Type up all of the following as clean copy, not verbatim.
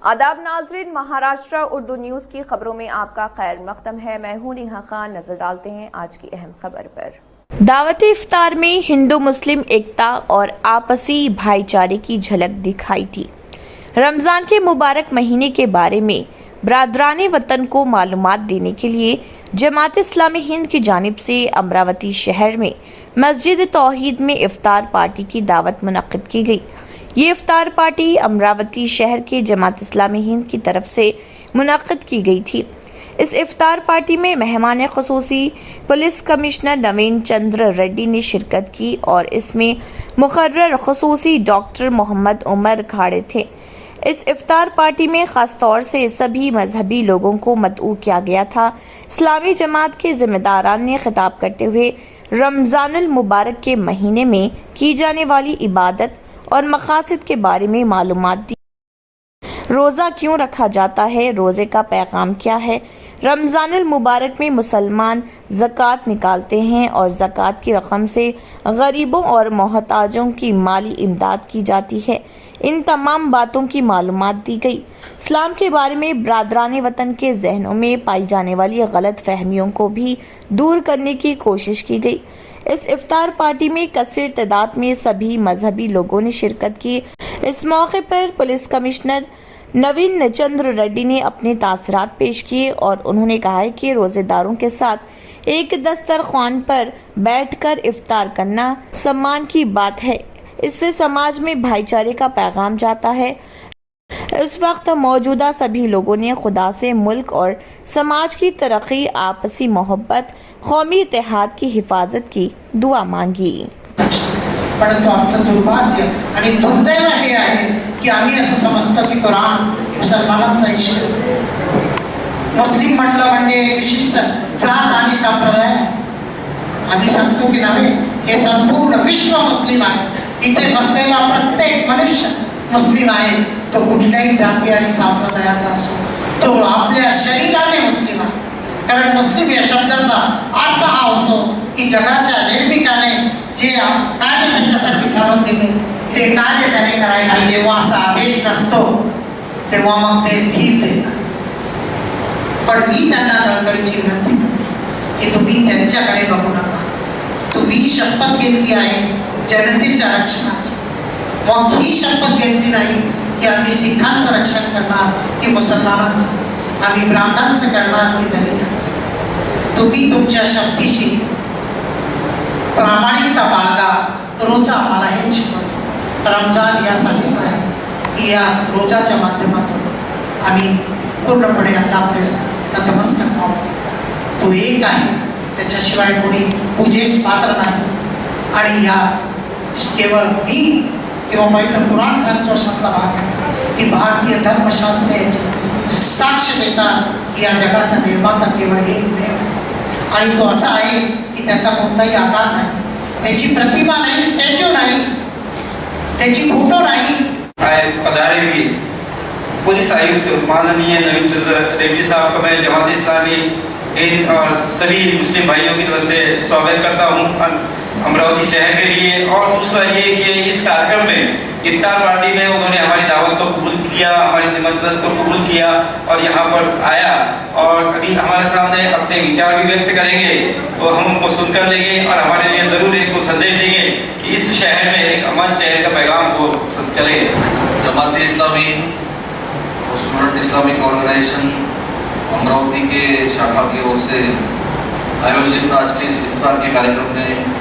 आदाब नाजरीन, महाराष्ट्र उर्दू न्यूज की खबरों में आपका खैर मकदम है। मैं हूं नेहा खान। नजर डालते हैं आज की अहम खबर पर। दावत इफ्तार में हिंदू मुस्लिम एकता और आपसी भाईचारे की झलक दिखाई थी। रमजान के मुबारक महीने के बारे में बरादरान वतन को मालूमात देने के लिए जमात इस्लामी हिंद की जानिब से अमरावती शहर में मस्जिद तौहीद में इफ्तार पार्टी की दावत मुनक्किद की गई। ये इफ्तार पार्टी अमरावती शहर के जमात इस्लामी हिंद की तरफ से मुनक्किद की गई थी। इस इफ्तार पार्टी में मेहमान ख़ुसूसी पुलिस कमिश्नर नवीन चंद्र रेड्डी ने शिरकत की और इसमें मुकर्रर ख़ुसूसी डॉक्टर मोहम्मद उमर खाड़े थे। इस इफ्तार पार्टी में ख़ास तौर से सभी मजहबी लोगों को मदऊ किया गया था। इस्लामी जमात के जिम्मेदारान ने खिताब करते हुए रमज़ानुल मुबारक के महीने में की जाने वाली इबादत और मकासद के बारे में मालूमात दी। रोज़ा क्यों रखा जाता है, रोज़े का पैगाम क्या है। रमज़ानुल मुबारक में मुसलमान ज़कात निकालते हैं और ज़कात की रकम से गरीबों और मोहताजों की माली इमदाद की जाती है। इन तमाम बातों की मालूमात दी गई। इस्लाम के बारे में बरादरान वतन के जहनों में पाई जाने वाली गलत फहमियों को भी दूर करने की कोशिश की गई। इस इफ्तार पार्टी में कसीर तादाद में सभी मजहबी लोगों ने शिरकत की। इस मौके पर पुलिस कमिश्नर नवीन चंद्र रेड्डी ने अपने तासरात पेश किए और उन्होंने कहा है कि रोजेदारों के साथ एक दस्तरख्वान पर बैठकर इफ्तार करना सम्मान की बात है। इससे समाज में भाईचारे का पैगाम जाता है। इस वक्त मौजूदा सभी लोगों ने खुदा से मुल्क और समाज की तरक्की, आपसी मोहब्बत, कौमी इत्तेहाद की हिफाजत की दुआ मांगी। परंतु आमचं दुर्भाग्य आणि दुर्दैव हे आहे की आम्ही असं समजतो की कुराण मुसलमानांचा इश्क मुस्लिम म्हटलं म्हणजे विशिष्ट जात आणि संप्रदाय। आम्ही सांगतो की नव्हे, हे संपूर्ण विश्व मुस्लिम आहे। इथे बसलेला प्रत्येक मनुष्य मुस्लिम आहे, तो कुठल्याही जाती आणि संप्रदायाचा असो, तो आपल्या शरीराने मुस्लिम आहे। कारण मुस्लिम या शब्दाचा अर्थ हा होतो की जगाच्या निर्मिकाने जे कार्य त्यांच्यासाठी ठरवून दिले ते कार्य त्याने करायचे। जेव्हा असा आदेश नसतो तेव्हा मग ते भीत देतात। पण मी त्यांना कळकळीची विनंती करतो की तुम्ही त्यांच्याकडे बघू नका। तुम्ही शपथ घेतली आहे जनतेच्या रक्षणाची, मग ही शपथ घेतली नाही की आम्ही सिखांचं रक्षण करणार की मुसलमानांचं, आम्ही ब्राह्मणांचं करणार की दलितांचं। तुम्ही तुमच्या शक्तीशी प्रामाणिकता बाळगा। रोजा आम्हाला हेच शिकवतो। रमजान यासाठीच आहे की या रोजाच्या माध्यमातून आम्ही पूर्णपणे अल्लाहस नतमस्तक व्हावं। तो एक आहे, त्याच्याशिवाय कोणी पूजेस पात्र नाही। आणि या केवळ मी किंवा पवित्र कुराण सांगतो अशातला भाग आहे की भारतीय धर्मशास्त्र याची साक्ष देतात की या जगाचा निर्माता केवळ एकमेव आहे आणि तो असा आहे की त्याचा कोणताही आकार नाही, त्याची प्रतिमा नाही, स्टॅच्यू नाही, त्याची फोटो नाही। पधारे हुए पुलिस आयुक्त माननीय नवीन चंद्र रेड्डी साहब का मैं जमात इस्लामी हिंद और सभी मुस्लिम भाइयों की तरफ से स्वागत करता हूँ अमरावती शहर के लिए। और दूसरा ये कि इस कार्यक्रम में इफ्तार पार्टी में उन्होंने हमारी दावत को कबूल किया, हमारी निमंत्रण को कबूल किया और यहाँ पर आया और अभी हमारे सामने अपने विचार भी व्यक्त करेंगे। तो हम उनको सुनकर लेंगे और हमारे लिए ज़रूर एक संदेश देंगे कि इस शहर में एक अमन शहर का पैगाम को चले। जमात इस्लामी और स्टूडेंट इस्लामिक ऑर्गेनाइजेशन अमरावती के शाखा की ओर से आयोजित आज के इस इफ्तार के कार्यक्रम में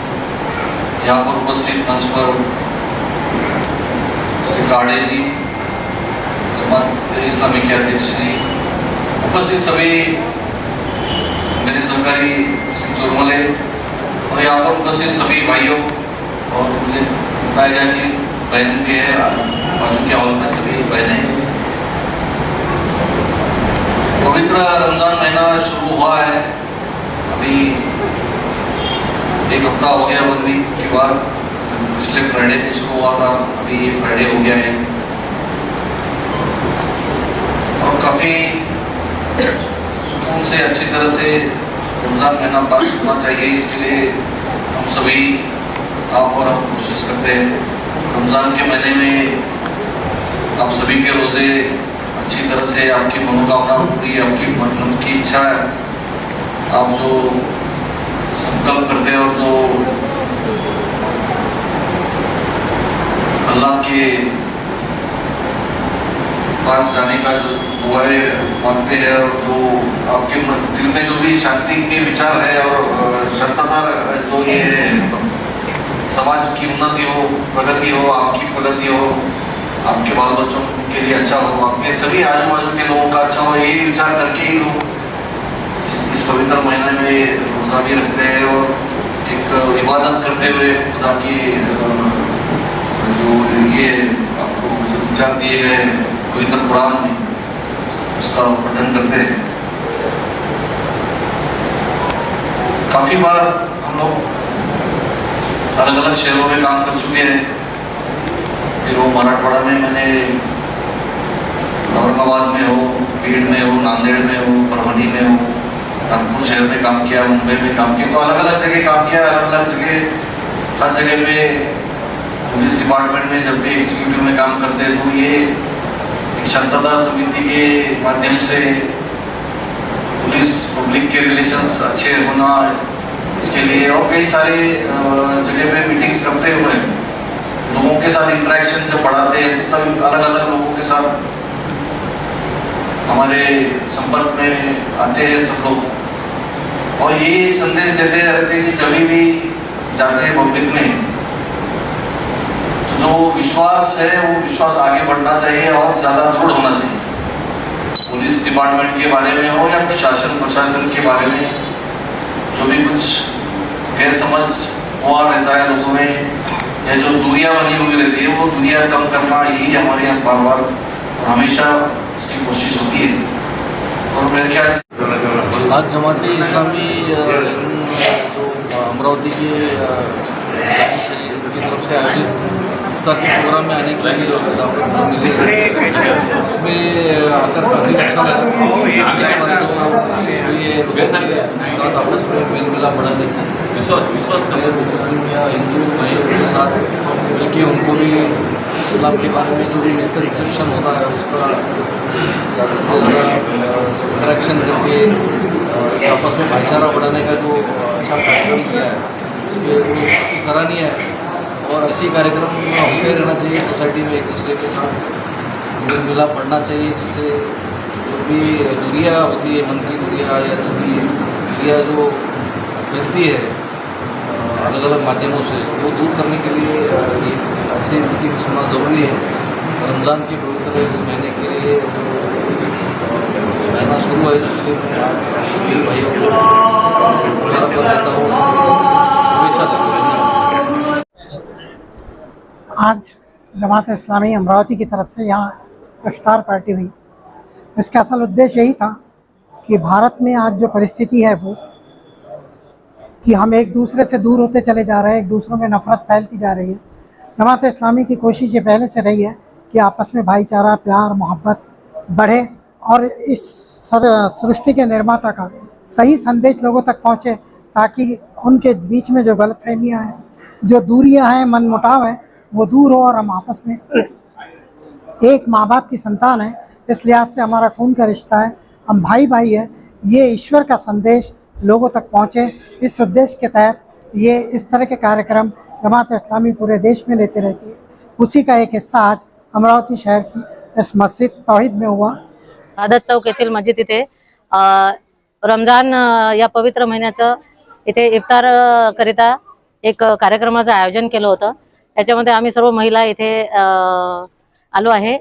यहाँ पर उपस्थित मंच पर श्री काड़े जी, जमात इस्लामी के अध्यक्ष जी, उपस्थित सभी मेरे सहकारी श्री चोरमले और यहाँ पर उपस्थित सभी भाइयों, और मुझे बताया गया कि बहन भी है बाजू के हॉल में सभी बहनें। पवित्र रमजान महीना शुरू हुआ है, अभी एक हफ्ता हो गया बंदी के बाद। पिछले फ्राइडे में शुरू हुआ था, अभी ये फ्राइडे हो गया है और काफ़ी सुकून से अच्छी तरह से रमज़ान महीना पास होना चाहिए। इसके लिए हम सभी, आप और हम कोशिश करते हैं रमज़ान के महीने में आप सभी के रोज़े अच्छी तरह से आपकी मनोकामना पूरी, आपकी मतलब की इच्छा है, आप जो संकल्प करते हो, जो अल्लाह के पास जाने का जो दुआएं मांगते हैं और जो आपके दिल में जो भी शांति के विचार है और शांतता जो ये समाज की उन्नति हो, प्रगति हो, आपकी प्रगति हो, आपके बाल बच्चों के लिए अच्छा हो, आपके सभी आजू बाजू के लोगों का अच्छा हो, ये विचार करके ही लोग इस पवित्र महीने में रोजा भी रखते हैं और एक इबादत करते हुए खुदा की जो ये आपको विचार दिए गए पवित्र कुरान में उसका पठन करते हैं। काफी बार हम लोग अलग अलग शहरों में काम कर चुके हैं। फिर वो मराठवाड़ा में मैंने औरंगाबाद में हो, बीड़ में हो, नांदेड़ में हो, परभनी में हो, नागपुर शहर में काम किया, मुंबई में काम किया, तो अलग अलग जगह काम किया। अलग अलग जगह हर जगह में पुलिस डिपार्टमेंट में जब भी एग्जीक्यूटिव में काम करते हैं तो ये एक शांतता समिति के माध्यम से पुलिस पब्लिक के रिलेशंस अच्छे होना, इसके लिए और कई सारे जगह पे मीटिंग्स करते हुए लोगों के साथ इंटरेक्शन जब बढ़ाते हैं तो तब अलग अलग लोगों के साथ हमारे संपर्क में आते हैं सब लोग और ये संदेश देते रहते हैं कि जब भी जाते हैं पब्लिक में जो विश्वास है वो विश्वास आगे बढ़ना चाहिए और ज़्यादा दृढ़ होना चाहिए। पुलिस डिपार्टमेंट के बारे में हो या प्रशासन के बारे में जो भी कुछ गैर समझ हुआ रहता है लोगों में या जो दूरियां बनी हुई रहती है वो दूरियां कम करना, यही हमारे यहाँ बार बार और हमेशा इसकी कोशिश होती है। और मेरे ख्याल से आज जमाते इस्लामी जो अमरावती के की तरफ से आयोजित इफ्तार के प्रोग्राम में आने के लिए दावत जो मिली उसमें आकर काफ़ी अच्छा लगा। इस पर जो कोशिश हुई है लोगों के साथ आपस में मेल मिलाप बढ़ाने की, मुस्लिम या हिंदू भाइयों के साथ मिलकर उनको भी इस्लाम के बारे में जो भी मिसकंसेप्शन होता है उसका ज़्यादा से ज़्यादा इंटरेक्शन करके आपस में भाईचारा बढ़ाने का जो अच्छा कार्यक्रम किया है उसके वो काफ़ी सराहनीय है। और ऐसे कार्यक्रम होते रहना चाहिए सोसाइटी में, एक दूसरे के साथ मेल मिलाप बढ़ना चाहिए, जिससे जो भी दूरियाँ होती है, मन की दूरियाँ या जो भी दूरियाँ जो फैलती है अलग अलग माध्यमों से, वो दूर करने के लिए ये ऐसे मीटिंग्स होना ज़रूरी है। रमज़ान के पवित्र इस महीने के लिए जो महीना शुरू है इसके लिए मैं आज सभी भाइयों को मुबारकबाद देता हूँ, शुभेच्छा देता हूँ। आज जमात इस्लामी अमरावती की तरफ से यहाँ इफ्तार पार्टी हुई। इसका असल उद्देश्य यही था कि भारत में आज जो परिस्थिति है वो कि हम एक दूसरे से दूर होते चले जा रहे हैं, एक दूसरों में नफ़रत फैलती जा रही है। जमात इस्लामी की कोशिश ये पहले से रही है कि आपस में भाईचारा, प्यार, मोहब्बत बढ़े और इस सृष्टि के निर्माता का सही संदेश लोगों तक पहुँचे, ताकि उनके बीच में जो गलतफहमियाँ हैं, जो दूरियाँ हैं, मन मुटाव है, वो दूर हो और हम आपस में एक माँ बाप की संतान है, इस लिहाज से हमारा खून का रिश्ता है, हम भाई भाई है। ये ईश्वर का संदेश लोगों तक पहुँचे, इस उद्देश्य के तहत ये इस तरह के कार्यक्रम जमात इस्लामी पूरे देश में लेते रहती है। उसी का एक हिस्सा आज अमरावती शहर की इस मस्जिद तौहीद में हुआ। आदत चौक येथील मस्जिद इथे रमजान या पवित्र महिन्याचं इथे इफ्तार करिता एक कार्यक्रमाचं आयोजन केलं होतं। त्याच्यामध्ये आम्ही सर्व महिला इथे आलो आहे।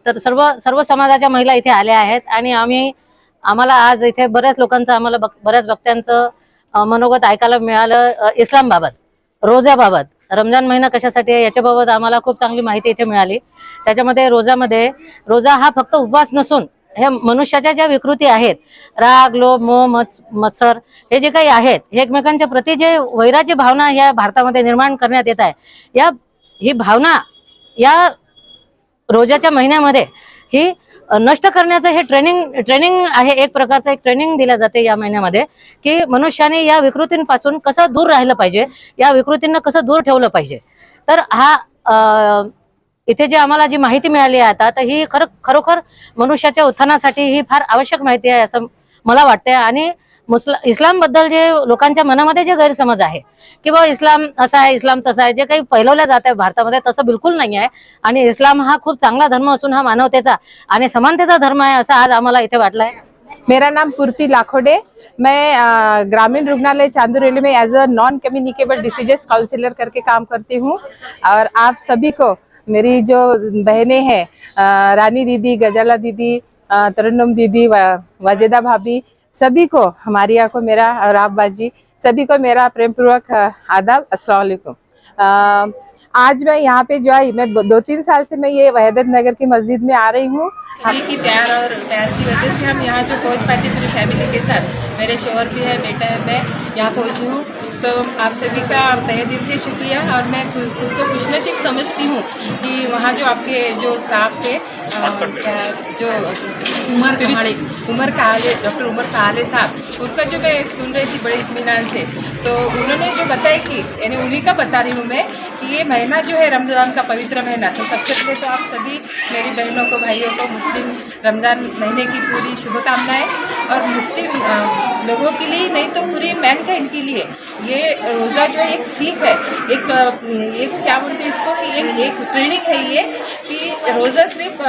तर सर्व समाजाच्या महिला इथे आल्या आहेत आणि आम्हाला आज इथे बऱ्याच लोकांचं आम्हाला बऱ्याच वक्त्यांचं मनोगत ऐकायला मिळालं इस्लामबाबत, रोजाबाबत, रमजान महिना कशासाठी आहे याच्याबाबत आम्हाला खूप चांगली माहिती इथे मिळाली। त्याच्यामध्ये रोजा हा फक्त उपवास नसून हे मनुष्याच्या ज्या विकृती आहेत, राग, लोभ, मोह, मत्सर हे जे काही आहेत, हे एकमेकांच्या प्रति जे वैराची भावना या भारतामध्ये निर्माण करण्यात येत आहे, ही भावना या रोजाच्या महिन्यामध्ये ही नष्ट करण्याचं हे ट्रेनिंग आहे। एक प्रकारचं एक ट्रेनिंग दिल्या जाते या महिन्यामध्ये की मनुष्याने या विकृतींपासून कसं दूर राहिलं पाहिजे, या विकृतींना कसं दूर ठेवलं पाहिजे। तर हा इथे जे आम्हाला जी माहिती मिळाली आहे आता, तर ही खरोखर मनुष्याच्या उत्थानासाठी ही फार आवश्यक माहिती आहे असं मला वाटते. आणि इस्लाम बद्दल जे लोकांच्या मनामध्ये जे गैरसमज आहे की बाबा इस्लाम असा आहे, इस्लाम तसा आहे, जे काही फैलवलं जात आहे भारतामध्ये, तसं बिलकुल नाही आहे. आणि इस्लाम हा खूप चांगला धर्म असून हा मानवतेचा आणि समानतेचा धर्म आहे असं आज आम्हाला इथे वाटलं आहे. मेरा नाम पूर्ति लाखोडे, मैं ग्रामीण रुग्णालय चांदुरेली में as a non communicable diseases counsellor करके काम करती हूँ। और आप सभी को, मेरी जो बहनें हैं, रानी दीदी, गजाला दीदी, तरन्नुम दीदी, वाजेदा भाभी, सभी को, हमारी को मेरा, और आप बाजी, सभी को मेरा प्रेम पूर्वक आदाब, अस्सलाम वालेकुम। आज मैं यहाँ पे जो है, मैं 2-3 साल से मैं ये वहीदत नगर की मस्जिद में आ रही हूँ। की प्यार की वजह से हम यहाँ जो पहुँच पाते पूरी फैमिली के साथ, मेरे शोहर भी है, बेटा है, मैं यहाँ पहुँची हूँ। तो आप सभी का तहे दिल से शुक्रिया। और मैं खुद को खुशनसीब समझती हूँ कि वहाँ जो आपके जो साहब थे, जो उमर कहाले, डॉक्टर उमर कहाले साहब, उनका जो मैं सुन रही थी बड़े इत्मीनान से, तो उन्होंने जो बताया कि यानी उन्हीं का बता रही हूँ मैं कि ये महीना जो है रमज़ान का पवित्र महीना, तो सबसे पहले तो आप सभी मेरी बहनों को, भाइयों को मुस्लिम रमज़ान महीने की पूरी शुभकामनाएं। और मुस्लिम लोगों के लिए नहीं तो पूरी मैनकाइंड के लिए ये रोज़ा जो है एक सीख है, एक क्या बोलते हैं इसको कि एक ट्रेनिंग है ये, कि रोज़ा सिर्फ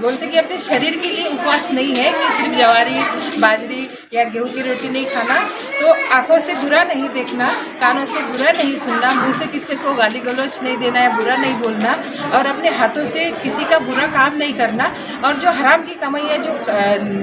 बोलते कि अपने शरीर के लिए उपवास नहीं है कि सिर्फ जवारी, बाजरी या गेहूं की रोटी नहीं खाना, तो आंखों से बुरा नहीं देखना, कानों से बुरा नहीं सुनना, मुंह से किसी को गाली गलौज नहीं देना है, बुरा नहीं बोलना, और अपने हाथों से किसी का बुरा काम नहीं करना। और जो हराम की कमाई है,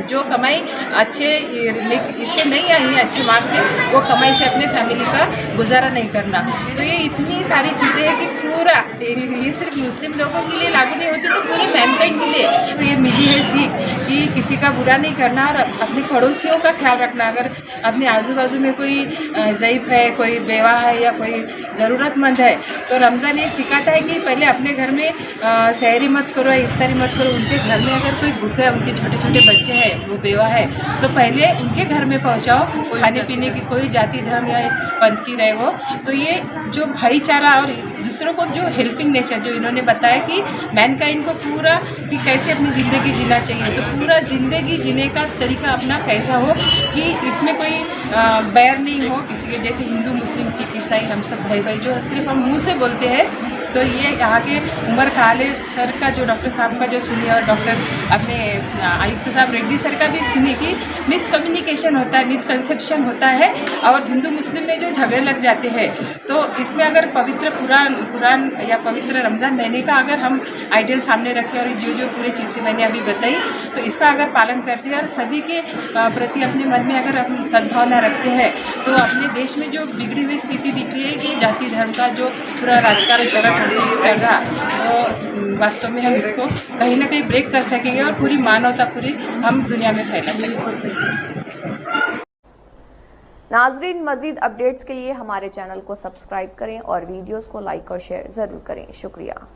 जो कमाई अच्छे इससे नहीं आई है अच्छे मार्क्स से, वो कमाई से अपने फैमिली का गुजारा नहीं करना। तो ये इतनी सारी चीज़ें हैं कि पूरा ये सिर्फ मुस्लिम लोगों के लिए लागू नहीं होती, तो पूरे मैनकाइंड के लिए तो ये मिली है सीख कि किसी का बुरा नहीं करना और अपने पड़ोसियों का ख्याल रखना। अगर अपने आजू बाजू में कोई ज़ईफ़ है, कोई बेवा है या कोई ज़रूरतमंद है, तो रमज़ान ये सिखाता है कि पहले अपने घर में सहरी मत करो, इफ्तारी मत करो। उनके घर में अगर कोई भूखे है, उनके छोटे छोटे बच्चे हैं, वो बेवा है, तो पहले उनके घर में पहुंचाओ, खाने पीने की कोई जाति धर्म या पंथ की रहे हो। तो ये जो भाईचारा और दूसरों को जो हेल्पिंग नेचर जो इन्होंने बताया कि मैनकाइंड को पूरा कि कैसे अपनी ज़िंदगी जीना चाहिए, तो पूरा ज़िंदगी जीने का तरीका अपना कैसा हो कि इसमें कोई बैर नहीं हो किसी के, जैसे हिंदू, मुस्लिम, सिख, ईसाई, हम सब भाई भाई जो सिर्फ हम मुँह से बोलते हैं। तो ये यहाँ के उमर कहाले सर का जो डॉक्टर साहब का जो सुनी, और डॉक्टर अपने आयुक्त साहब रेड्डी सर का भी सुनी कि मिसकम्युनिकेशन होता है, मिसकंसेप्शन होता है और हिंदू मुस्लिम में जो झगड़े लग जाते हैं। तो इसमें अगर पवित्र कुरान या पवित्र रमज़ान महीने का अगर हम आइडियल सामने रखें और जो पूरी चीज़ें मैंने अभी बताई, तो इसका अगर पालन करते हैं और सभी के प्रति अपने मन में अगर हम सद्भावना रखते हैं, तो अपने देश में जो बिगड़ी हुई स्थिति दिख रही है कि जाति धर्म का जो पूरा राजकारण चल रहा, तो वास्तव में हम इसको कहीं ना कहीं ब्रेक कर सकेंगे और पूरी मानवता पूरी हम दुनिया में फैला सकेंगे। नाजरीन, मजीद अपडेट्स के लिए हमारे चैनल को सब्सक्राइब करें और वीडियोस को लाइक और शेयर ज़रूर करें। शुक्रिया।